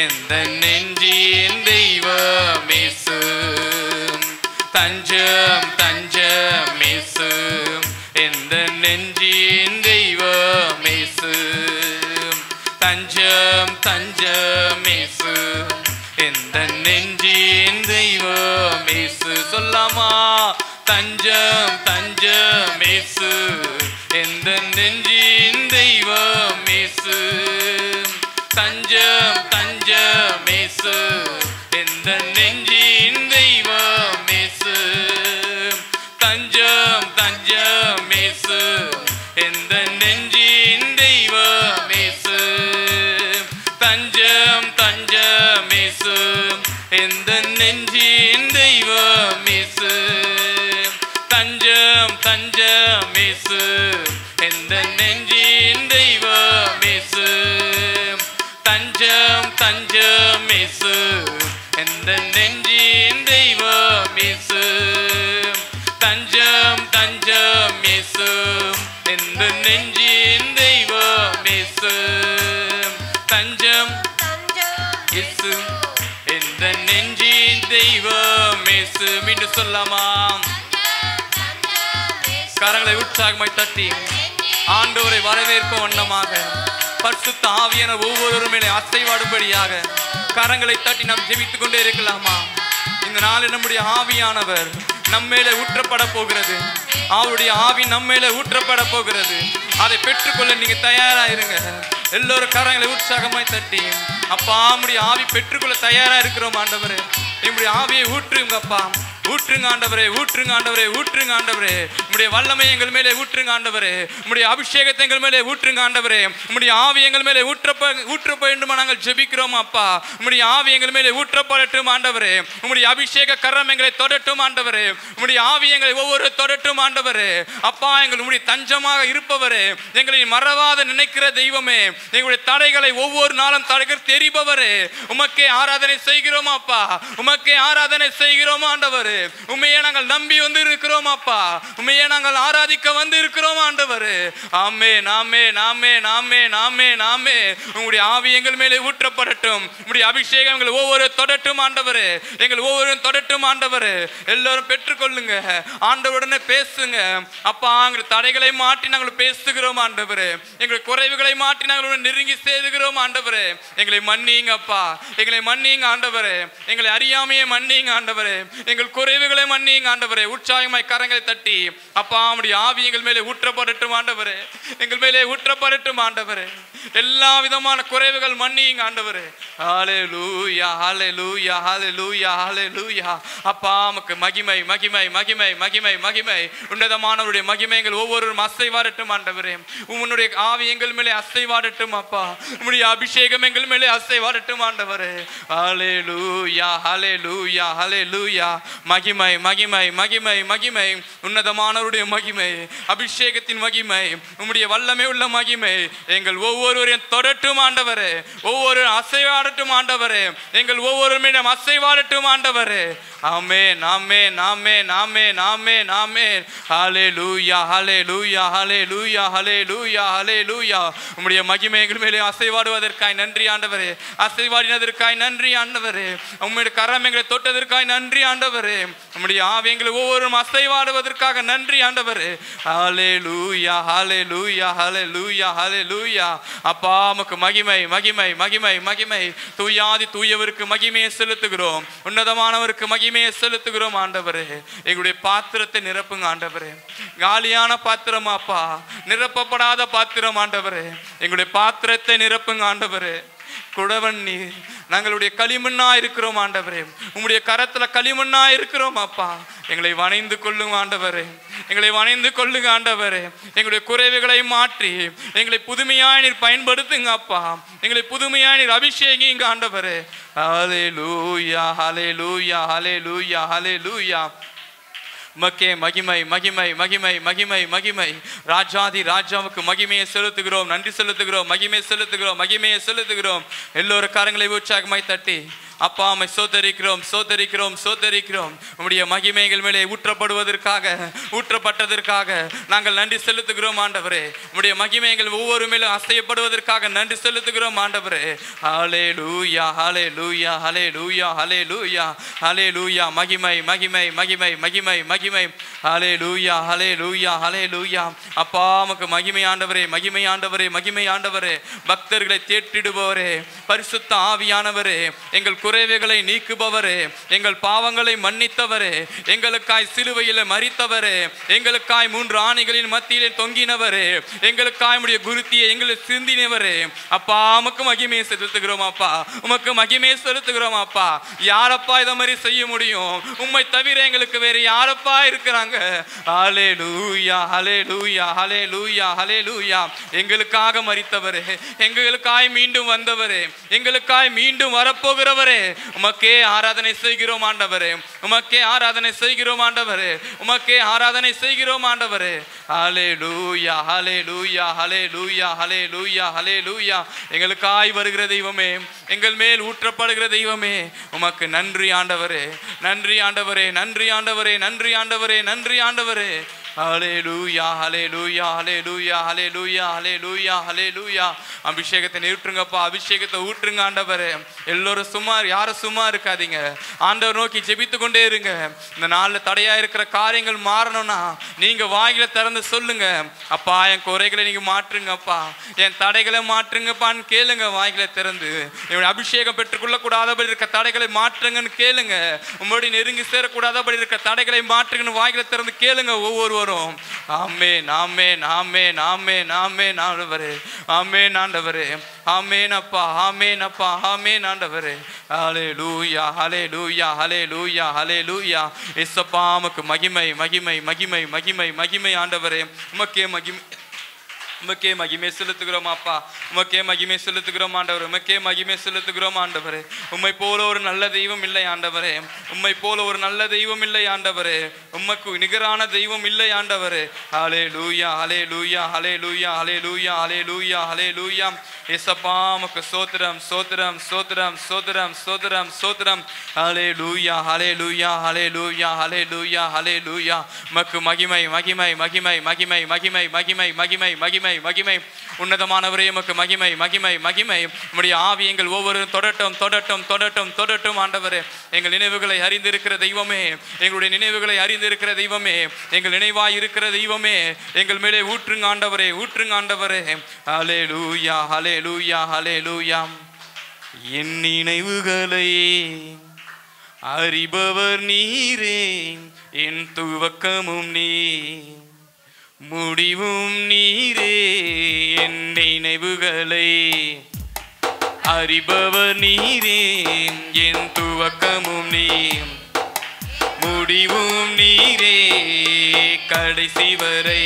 எந்த நெஞ்சின் தெய்வம் இயேசு. தஞ்சம் தஞ்சம் இயேசு எந்த நெஞ்சின் தெய்வம் இயேசு. தஞ்சம் தஞ்சம் இயேசு எந்த நெஞ்சின் தெய்வம் இயேசு. சொல்லாமா? தஞ்சம் தஞ்சம் இயேசு எந்த நெஞ்சின் தெய்வம் இயேசு. தஞ்சம் தஞ்சம் இயேசு எந்த நெஞ்சின் தெய்வம் இயேசு. தஞ்சம் தஞ்சம் இயேசு எந்த நெஞ்சின் தெய்வம் இயேசு. தஞ்சம் தஞ்சம் இயேசு எந்த நெஞ்சின் தெய்வம் இயேசு. தஞ்சம் தஞ்சம் இயேசு எந்த நெஞ்சின் தெய்வம் இயேசு. தஞ்சம் தஞ்சம் இயேசு எந்த நெஞ்சின் தெய்வம் இயேசு. தஞ்சம் தஞ்சம் இயேசு எந்த நெஞ்சின் தெய்வம் இயேசு. தஞ்சம் இயேசு எந்த நெஞ்சின் தெய்வம் இயேசு. மீண்டும் சொல்லாமா? கரங்களை உற்சாகமாய் தட்டி ஆண்டவரை வரவேற்கும் வண்ணமாக பரிசுத்த ஆவியான ஒவ்வொரு மேலே அசைவாடும்படியாக கரங்களை தட்டி நாம் ஜெபித்துக் கொண்டே இருக்கலாமா? இந்த நாளில் நம்முடைய ஆவியானவர் நம்மேலே ஊற்றப்பட போகிறது. அவருடைய ஆவி நம்மேலே ஊற்றப்பட போகிறது. அதை பெற்றுக்கொள்ள நீங்க தயாரா இருங்க. எல்லோரும் கரங்களை உற்சாகமாய் தட்டி அப்பா நம்முடைய ஆவி பெற்றுக்கொள்ள தயாரா இருக்கிறோம் ஆண்டவரே. நம்முடைய ஆவியை ஊற்றுங்க அப்பா. ஊற்றுங்க ஆண்டவரே, ஊற்றுங்க ஆண்டவரே, ஊற்றுங்க ஆண்டவரே. உம்முடைய வல்லமை எங்கள் மேலே ஊற்றுங்க ஆண்டவரே. உம்முடைய அபிஷேகத்தை எங்கள் மேலே ஊற்றுங்க ஆண்டவரே. உம்முடைய ஆவி எங்கள் மேலே ஊற்றப்பட வேண்டுமா நாங்கள் ஜெபிக்கிறோம் அப்பா. உம்முடைய ஆவி எங்கள் மேலே ஊற்றப்படட்டும் ஆண்டவரே. உம்முடைய அபிஷேக கரம் எங்களை தொடட்டும் ஆண்டவரே. உம்முடைய ஆவி எங்களை ஒவ்வொரு தொடட்டும் ஆண்டவரே. அப்பா உம்முடைய தஞ்சமாக இருப்பவரே, எங்களை மறவாத நினைக்கிற தெய்வமே, எங்களுடைய தடைகளை ஒவ்வொரு நாளும் தடைகள் தெரிபவரே, உமக்கே ஆராதனை செய்கிறோம் அப்பா. உமக்கே ஆராதனை செய்கிறோம் ஆண்டவரே. ஆண்டவரே. உண்மையே நாங்கள் நம்பி வந்து இருக்கிறோம் அப்பா. உண்மையே நாங்கள் ஆராதிக்க வந்து இருக்கிறோம் ஆண்டவரே. ஆமென் ஆமென் ஆமென் ஆமென் ஆமென் ஆமென். உங்களுடைய ஆவி எங்கள் மேலே ஊற்றப்படட்டும். உங்களுடைய அபிஷேகம் எங்கள் ஒவ்வொரு தொடட்டும் ஆண்டவரே. எங்கள் ஒவ்வொரு தொடட்டும் ஆண்டவரே. எல்லாரும் பெற்றுக்கொள்ளுங்க. ஆண்டவருடனே பேசுங்க அப்பா. எங்கள் தடைகளை மாற்றி நாங்கள் பேசுகிறோம் ஆண்டவரே. எங்கள் குறைவுகளை மாற்றி நாங்கள் நெருங்கி சேருகிறோம் ஆண்டவரே. எங்களை மன்னிங்க அப்பா. எங்களை மன்னிங்க ஆண்டவரே. எங்களை அறியாமையே மன்னிங்க ஆண்டவரே. எங்கள் குறைவுகளை மன்னிங்க ஆண்டவரே. உற்சாகமாய் கரங்களை தட்டி அப்பா நம்முடைய ஆவி எங்கள் மேலே ஊற்றப்படட்டும் ஆண்டவரே. எங்கள் மேலே ஊற்றப்படட்டும் ஆண்டவரே. எல்லா விதமான குறைவுகள் மன்னிங்க ஆண்டவரே. ஹல்லேலூயா ஹல்லேலூயா ஹல்லேலூயா ஹல்லேலூயா. அப்பா உமக்கு மகிமை மகிமை மகிமை மகிமை மகிமை. உன்னதமானவருடைய மகிமை எங்கள் ஒவ்வொருவரும் அசைவாடட்டும் ஆண்டவரே. உம்முடைய ஆவி எங்கள் மேலே அசைவாடட்டும் அப்பா. உம்முடைய அபிஷேகம் எங்கள் மேலே அசைவாடட்டும் ஆண்டவரே. ஹல்லேலூயா ஹல்லேலூயா ஹல்லேலூயா. மகிமை மகிமை மகிமை மகிமை. உன்னதமானவருடைய மகிமை, அபிஷேகத்தின் மகிமை, உம்முடைய வல்லமை உள்ள மகிமை எங்கள் ஒவ்வொருவரையும் தொடட்டும் ஆண்டவரே. ஒவ்வொரு அசைவாடட்டும் ஆண்டவரே. எங்கள் ஒவ்வொரு மீண்டும் அசைவாடட்டும் ஆண்டவரே. ஆமென் ஆமென் ஆமென் ஆமென் ஆமென் ஆமென். ஹல்லேலூயா ஹல்லேலூயா ஹல்லேலூயா ஹல்லேலூயா ஹல்லேலூயா. உம்முடைய மகிமை எங்கள் மேலே அசைவாடுவதற்காய் நன்றி ஆண்டவரே. அசைவாடினதற்காய் நன்றி ஆண்டவரே. உம்முடைய கரம் எங்களை தொட்டதற்காய் நன்றி ஆண்டவரே. உம்முடைய ஆவி எங்களை ஒவ்வொருவரும் அசைவாடுவதற்காக நன்றி ஆண்டவரே. ஹல்லேலூயா ஹல்லேலூயா ஹல்லேலூயா ஹல்லேலூயா. அப்பா உமக்கு மகிமை மகிமை மகிமை மகிமை. தூயாதி தூயவருக்கு மகிமையை செலுத்துகிறோம். உன்னதமானவருக்கு மகிமையை செலுத்துகிறோம் ஆண்டவரே. எங்களுடைய பாத்திரத்தை நிரப்புங்க ஆண்டவரே. காலியான பாத்திரம் அப்பா, நிரப்பப்படாத பாத்திரம் ஆண்டவரே. எங்களுடைய பாத்திரத்தை நிரப்புங்க ஆண்டவரே. குடவன் நீர், நாங்களுடைய களிமண்ணா இருக்கிறோம் ஆண்டவரே. உம்முடைய கரத்துல களிமண்ணா இருக்கிறோம் அப்பா. எங்களை வணைந்து கொள்ளுங்க ஆண்டவரே. எங்களை வணைந்து கொள்ளுங்க ஆண்டவரே. எங்களுடைய குறைவுகளை மாற்றி எங்களை புதுமையாய் நீர் பயன்படுத்துங்க அப்பா. எங்களை புதுமையாய் நீர் அபிஷேகிங்க ஆண்டவரே. ஹல்லேலூயா ஹல்லேலூயா ஹல்லேலூயா ஹல்லேலூயா. உமக்கே மகிமை மகிமை மகிமை மகிமை மகிமை. ராஜாதி ராஜாவுக்கு மகிமையை செலுத்துகிறோம், நன்றி செலுத்துகிறோம், மகிமை செலுத்துகிறோம், மகிமையை செலுத்துகிறோம். எல்லோரும் கரங்களை உற்சாகமாய் தட்டி அப்பா அம்மை சோதரிக்கிறோம் சோதரிக்கிறோம் சோதரிக்கிறோம். உம்முடைய மகிமைகள் மேலே ஊற்றப்படுவதற்காக, ஊற்றப்பட்டதற்காக நாங்கள் நன்றி செலுத்துகிறோம் ஆண்டவரே. உம்முடைய மகிமைகள் ஒவ்வொரு மேலும் அசையப்படுவதற்காக நன்றி செலுத்துகிறோம் ஆண்டவரே. ஹல்லேலூயா ஹல்லேலூயா ஹல்லேலூயா ஹல்லேலூயா ஹல்லேலூயா. மகிமை மகிமை மகிமை மகிமை மகிமை. ஹல்லேலூயா ஹல்லேலூயா ஹல்லேலூயா. அப்பா உமக்கு மகிமை ஆண்டவரே, மகிமை ஆண்டவரே, மகிமை ஆண்டவரே. பக்தர்களை தேற்றிடுபவரே, பரிசுத்த ஆவியானவரே, எங்கள் குறைவுகளை நீக்குபவரே, எங்கள் பாவங்களை மன்னித்தவரே, எங்களுக்காய் சிலுவையில் மரித்தவரே, எங்களுக்காய் 3 ஆணைகளின் மத்தியிலே தொங்கினவரே, எங்களுக்காய் உம்முடைய குருத்தியை எங்களை சிந்தினவரே. அப்பா உமக்கு மகிமையை செலுத்துகிறோம் அப்பா. உமக்கு மகிமையை செலுத்துகிறோம் அப்பா. யாரப்பா இதை மாதிரி செய்ய முடியும்? உம்மை தவிர எங்களுக்கு வேறு யாரப்பா இருக்கிறாங்க? ஹல்லேலூயா ஹல்லேலூயா ஹல்லேலூயா ஹல்லேலூயா. எங்களுக்காக மரித்தவரே, எங்களுக்காய் மீண்டும் வந்தவரே, எங்களுக்காய் மீண்டும் வரப்போகிறவரே, உமக்கே ஆராதனை செய்கிறோம் ஆண்டவரே. உமக்கே ஆராதனை செய்கிறோம் ஆண்டவரே. உமக்கே ஆராதனை செய்கிறோம் ஆண்டவரே. ஹல்லேலூயா ஹல்லேலூயா ஹல்லேலூயா ஹல்லேலூயா ஹல்லேலூயா. எங்களுக்காய் வருகிற தெய்வமே, எங்கள் மேல் ஊற்றப்படுகிற தெய்வமே, உமக்கு நன்றி ஆண்டவரே, நன்றி ஆண்டவரே, நன்றி ஆண்டவரே, நன்றி ஆண்டவரே, நன்றி ஆண்டவரே. ஹல்லேலூயா ஹல்லேலூயா ஹல்லேலூயா ஹல்லேலூயா ஹல்லேலூயா ஹல்லேலூயா. அபிஷேகத்தை ஊற்றுங்கப்பா, அபிஷேகத்தை ஊற்றுங்க ஆண்டவரே. எல்லோரும் சும்மா, யாரும் சும்மா இருக்காதீங்க. ஆண்டவர் நோக்கி ஜெபித்து கொண்டே இருங்க. இந்த நாளில் தடையா இருக்கிற காரியங்கள் மாறணும்னா நீங்க வாயில திறந்து சொல்லுங்க. அப்பா என் குறைகளை நீங்க மாற்றுங்கப்பா, என் தடைகளை மாற்றுங்கப்பான்னு கேளுங்க. வாயில திறந்து என்னுடைய அபிஷேகம் பெற்றுக்கொள்ள கூடாதபடி இருக்க தடைகளை மாற்றுங்கன்னு கேளுங்க. உங்களுடைய நெருங்கி சேரக்கூடாதபடி இருக்க தடைகளை மாற்றுங்கன்னு வாயில திறந்து கேளுங்க ஒவ்வொருவரும். ஆமென் ஆமென் ஆமென் ஆமென் ஆமென் ஆண்டவரே, ஆமென் ஆண்டவரே, ஆமென் அப்பா, ஆமென் அப்பா, ஆமென் ஆண்டவரே. ஹல்லேலூயா ஹல்லேலூயா ஹல்லேலூயா ஹல்லேலூயா. இயேசுப்பா உமக்கு மகிமை மகிமை மகிமை மகிமை மகிமை ஆண்டவரே. உமக்கே மகிமை உமக்கே மகிமை செலுத்துகிறோம் அப்பா. உமக்கே மகிமை செலுத்துகிறோம் ஆண்டவரே. உமக்கே மகிமை செலுத்துகிறோம் ஆண்டவரே. உம்மை போல ஒரு நல்ல தெய்வம் இல்லை ஆண்டவரே. உம்மை போல ஒரு நல்ல தெய்வம் இல்லை ஆண்டவரே. உமக்கு நிகரான தெய்வம் இல்லை ஆண்டவரே. ஹல்லேலூயா ஹல்லேலூயா ஹல்லேலூயா ஹல்லேலூயா ஹல்லேலூயா ஹல்லேலூயா. இயேசப்பா உமக்கு ஸ்தோத்திரம் ஸ்தோத்திரம் ஸ்தோத்திரம் ஸ்தோத்திரம் ஸ்தோத்திரம் ஸ்தோத்திரம். ஹல்லேலூயா ஹல்லேலூயா ஹல்லேலூயா ஹல்லேலூயா ஹல்லேலூயா. உமக்கு மகிமை மகிமை மகிமை மகிமை மகிமை மகிமை மகிமை மகிமை மகிமை. உன்னதமானவரே உமக்கு மகிமை மகிமை மகிமை. உம்முடைய ஆவி எங்கள் ஒவ்வொரு தொடட்டும் தொடட்டும் தொடட்டும் தொடட்டும் ஆண்டவரே. எங்கள் நினைவுகளை அறிந்திருக்கிற தெய்வமே, எங்களுடைய நினைவுகளை அறிந்திருக்கிற தெய்வமே, எங்கள் நினைவாய் இருக்கிற தெய்வமே, எங்கள் மேலே ஊற்றுங்க ஆண்டவரே, ஊற்றுங்க ஆண்டவரே. ஹல்லேலூயா ஹல்லேலூயா ஹல்லேலூயா. என் நினைவுகளை அறிபவர் நீரே, என் துவக்கமும் நீ முடிவும் நீரே. என் நினைவுகளை அறிபவர் நீரே, என் துவக்கமும் நீ முடிவும் நீரே. கடைசி வரை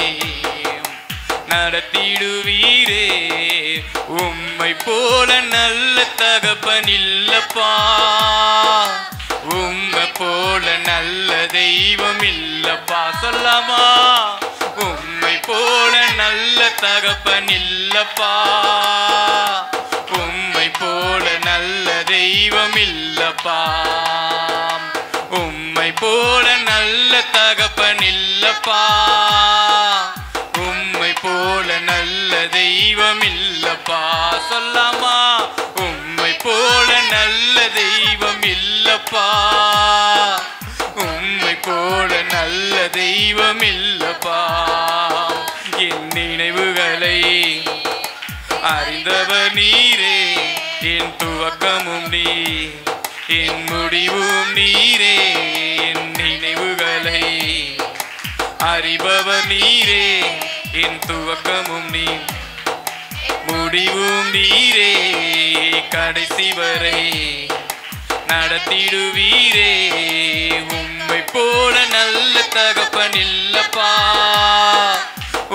நடத்திடுவீரே. உம்மை போல நல்ல தகப்பன் இல்லப்பா, உம்மை போல நல்ல தெய்வம் இல்லப்பா. சொல்லாமா? உம்மை போல நல்ல தகப்பன் இல்லப்பா, உம்மை போல நல்ல தெய்வம் இல்லப்பா. உம்மை போல நல்ல தகப்பன் இல்லப்பா, உம்மை போல நல்ல தெய்வம் இல்லப்பா. சொல்லாமா? உம்மை போல நல்ல தெய்வம் இல்லப்பா, உம்மை போல நல்ல தெய்வம் இல்லப்பா. என் நினைவுகளை அறிந்தவர் நீரே, என் துவக்கமும் நீ என் முடிவும் நீரே. என் நினைவுகளை அறிபவர் நீரே, என் துவக்கமும் நீ முடிவும் நீரே. கடைசி வரை நடத்திடுவீரே. உம்மை போல நல்ல தகப்பன் இல்லப்பா,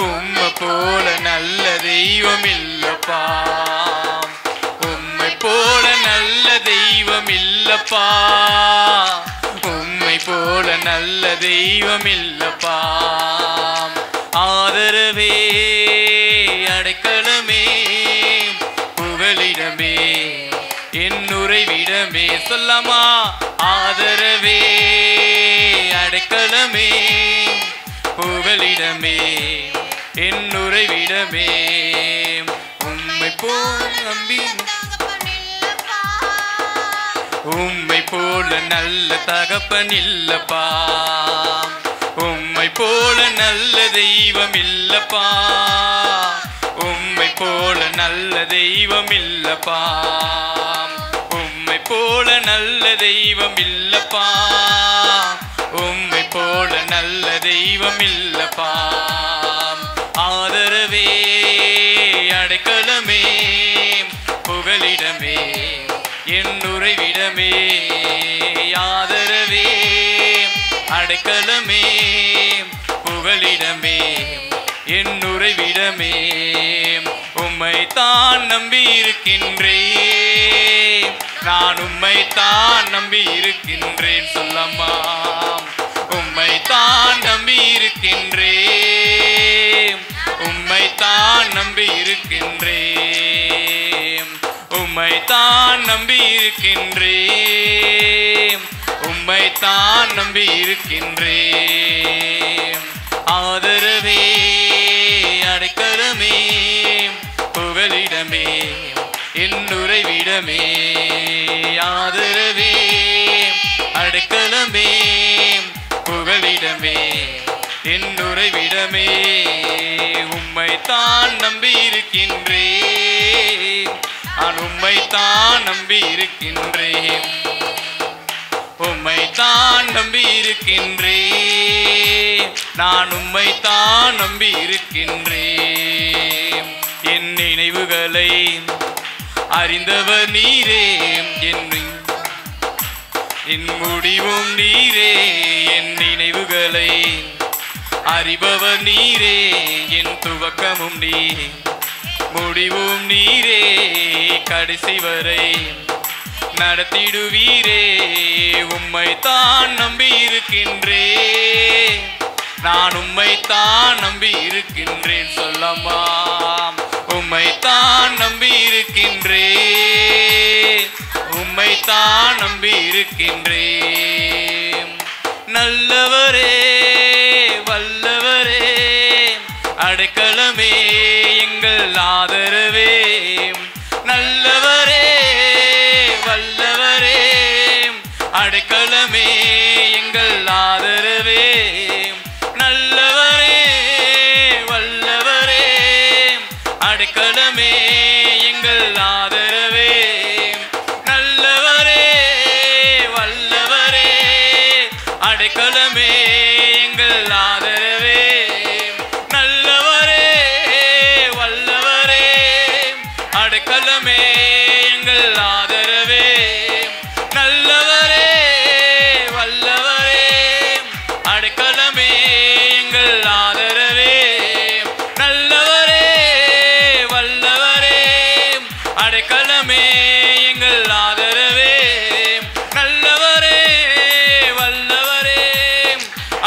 உம்மை போல நல்ல தெய்வம் இல்லப்பா, உம்மை போல நல்ல தெய்வம் இல்லப்பா, உம்மை போல நல்ல தெய்வம் இல்லப்பா. ஆதரவே அடைக்கலமே புகலிடமே என் உறைவிடமே. சொல்லாமா? ஆதரவே அடைக்கலமே புகலிடமே என் உறைவிடமே. உம்மை போல நம்பி உம்மை போல நல்ல தகப்பன் இல்லப்பா, உம்மை போல நல்ல தெய்வம் இல்லப்பா, உம்மை போல நல்ல தெய்வம் இல்லப்பா, உம்மை போல நல்ல தெய்வம் இல்லப்பா, உம்மை போல நல்ல தெய்வம் இல்லப்பா. ஆதரவே அடைக்கலமே புகலிடமே என் உறைவிடமே. ஆதரவே அடைக்கலமே புகலிடமே என் உறைவிடமே. உம்மை தான் நம்பி இருக்கின்றேன், நான் உம்மை தான் நம்பி இருக்கின்றேன். சொல்லம்மா? உம்மை தான் நம்பி இருக்கின்றேன், உம்மை தான் நம்பி இருக்கின்றேன், உம்மை தான் நம்பி இருக்கின்றேன், உம்மை தான் நம்பி இருக்கின்றேன். ஆதரவே அடைக்கலமே புகலிடமே என் உறைவிடமே. ஆதரவே அடைக்கலமே புகலிடமே என் உறைவிடமே. உம்மை தான் நம்பி இருக்கின்றேன், நான் உம்மை தான் நம்பி இருக்கின்றேன், உம்மை தான் நம்பி இருக்கின்றேன், நான் உம்மை தான் நம்பி இருக்கின்றேன். என் நினைவுகளை அறிந்தவர் நீரே, என் முடிவும் நீரே. என் நினைவுகளை அறிபவர் நீரே, என் துவக்கமும் நீரே, முடிவும் நீரே, கடைசி வரை நடத்திடுவீரே. உம்மைத்தான் நம்பி இருக்கின்றேன், நான் உம்மைத்தான் நம்பி இருக்கின்றேன். சொல்லம்மா, உம்மைத்தான் நம்பி இருக்கின்றேன், உம்மைத்தான் நம்பி இருக்கின்றேன். நல்லவரே, வல்லவரே, அடைக்கலமே, எங்கள் ஆதரவே. நல்லவரே, வல்லவரே, அடைக்கலமே, எங்கள் ஆதரவே. நல்லவரே, வல்லவரே, அடைக்கலமே, எங்கள் ஆதரவே. நல்லவரே, வல்லவரே, அடைக்கலமே, எங்கள் ஆதரவே. நல்லவரே, வல்லவரே, அடைக்கலமே, எங்கள் ஆதரவே. நல்லவரே, வல்லவரே, அடைக்கலமே, எங்கள் ஆதரவே. நல்லவரே, வல்லவரே, அடைக்கலமே, எங்கள் ஆதரவே. நல்லவரே, வல்லவரே,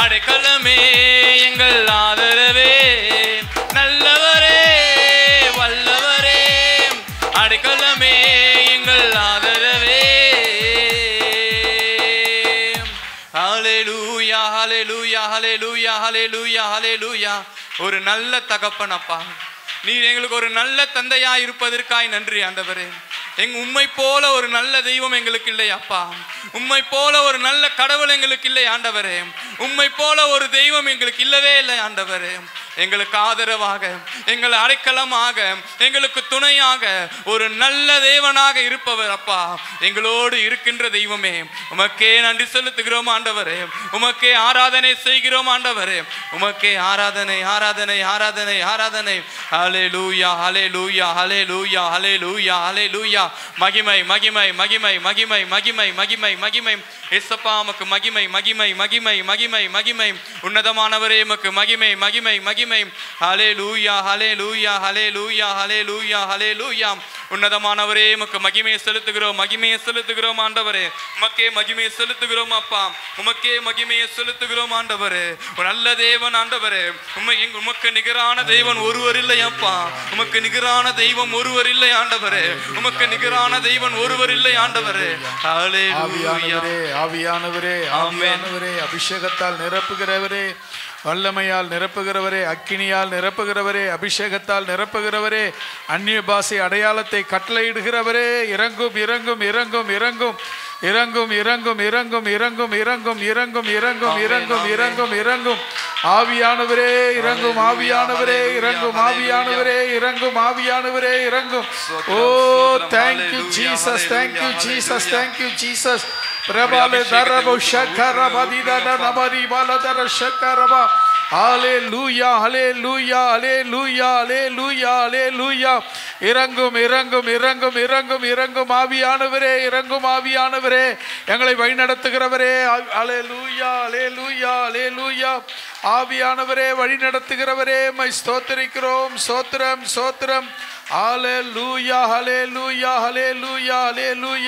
அடைக்கலமே, எங்கள் ஆதரவே. நல்லவரே, வல்லவரே, அடைக்கலமே, எங்கள் ஆதரவே. ஹல்லேலூயா, ஹல்லேலூயா, ஹல்லேலூயா, ஹல்லேலூயா, ஹல்லேலூயா. ஒரு நல்ல தகப்பனப்பா, நீர் எங்களுக்கு ஒரு நல்ல தந்தையா இருப்பதற்காய் நன்றி ஆண்டவரே. உம்மை போல ஒரு நல்ல தெய்வம் எங்களுக்கு இல்லை அப்பா. உம்மை போல ஒரு நல்ல கடவுள் எங்களுக்கு இல்லை ஆண்டவரே. உம்மை போல ஒரு தெய்வம் எங்களுக்கு இல்லவே இல்லை ஆண்டவரே. எங்களுக்கு ஆதரவாக, எங்கள் அடைக்கலமாக, எங்களுக்கு துணையாக ஒரு நல்ல தேவனாக இருப்பவர் அப்பா. எங்களோடு இருக்கின்ற தெய்வமே, உமக்கே நன்றி செலுத்துகிறோம் ஆண்டவரே. உமக்கே ஆராதனை செய்கிறோம் ஆண்டவரே. உமக்கே ஆராதனை, ஆராதனை, ஆராதனை, ஆராதனை. ஹல்லேலூயா, ஹல்லேலூயா, ஹல்லேலூயா, ஹல்லேலூயா, ஹல்லேலூயா. மகிமை, மகிமை, மகிமை, மகிமை, மகிமை, மகிமை, மகிமை. இயேசப்பா உமக்கு மகிமை, மகிமை, மகிமை, மகிமை, மகிமை. உன்னதமானவரே உமக்கு மகிமை, மகிமை, மகிமை. ஹல்லேலூயா, ஹல்லேலூயா, ஹல்லேலூயா, ஹல்லேலூயா, ஹல்லேலூயா. உன்னதமானவரே உமக்கு மகிமையை செலுத்துகிறோம், மகிமையை செலுத்துகிறோம் ஆண்டவரே. உமக்கே மகிமையை செலுத்துகிறோம் அப்பா. உமக்கே மகிமையை செலுத்துகிறோம் ஆண்டவரே. ஒரு நல்ல தேவன் ஆண்டவரே. உமக்கு நிகரான தெய்வன் ஒருவர் இல்லை அப்பா. உமக்கு நிகரான தெய்வம் ஒருவர் இல்லை ஆண்டவரே. உமக்கு நிகரான தெய்வன் ஒருவர் இல்லை ஆண்டவரே. ஹல்லேலூயா. ஆவியானவரே, ஆவியானவரே, அபிஷேகத்தால் நிரப்புகிறவரே, வல்லமையால் நிரப்புகிறவரே, அக்கினியால் நிரப்புகிறவரே, அபிஷேகத்தால் நிரப்புகிறவரே, அந்நிய பாஷை அடையாளத்தை கட்டளையிடுகிறவரே, இறங்கும், இறங்கும், இறங்கும், இறங்கும், இறங்கும், இறங்கும், இறங்கும், இறங்கும், இறங்கும், இறங்கும், இறங்கும், இறங்கும், இறங்கும், இறங்கும். ஆவியானவரே இறங்கும், ஆவியானவரே இறங்கும், ஆவியானவரே இறங்கும், ஆவியானவரே இறங்கும். ஓ thank you Jesus, thank you Jesus, thank you Jesus. பிரபாலே தரபோ ஷக்கரபதிதா நமரி பாலதர ஷக்கரபா. ஹல்லேலூயா, ஹல்லேலூயா, ஹல்லேலூயா, ஹல்லேலூயா, ஹல்லேலூயா. இறங்கும், இறங்கும், இறங்கும், இறங்கும், இறங்கும் ஆவியானவரே, இறங்கும் ஆவியானவரே, எங்களை வழிநடத்துகிறவரே. ஹல்லேலூயா, ஹல்லேலூயா, ஹல்லேலூயா. ஆவியானவரே வழி நடத்துகிறவரே, மை ஸ்தோத்திரிக்கிறோம். ஸ்தோத்திரம், ஸ்தோத்திரம். ஹல்லேலூயா, ஹல்லேலூயா, ஹல்லேலூயா, ஹல்லேலூயா.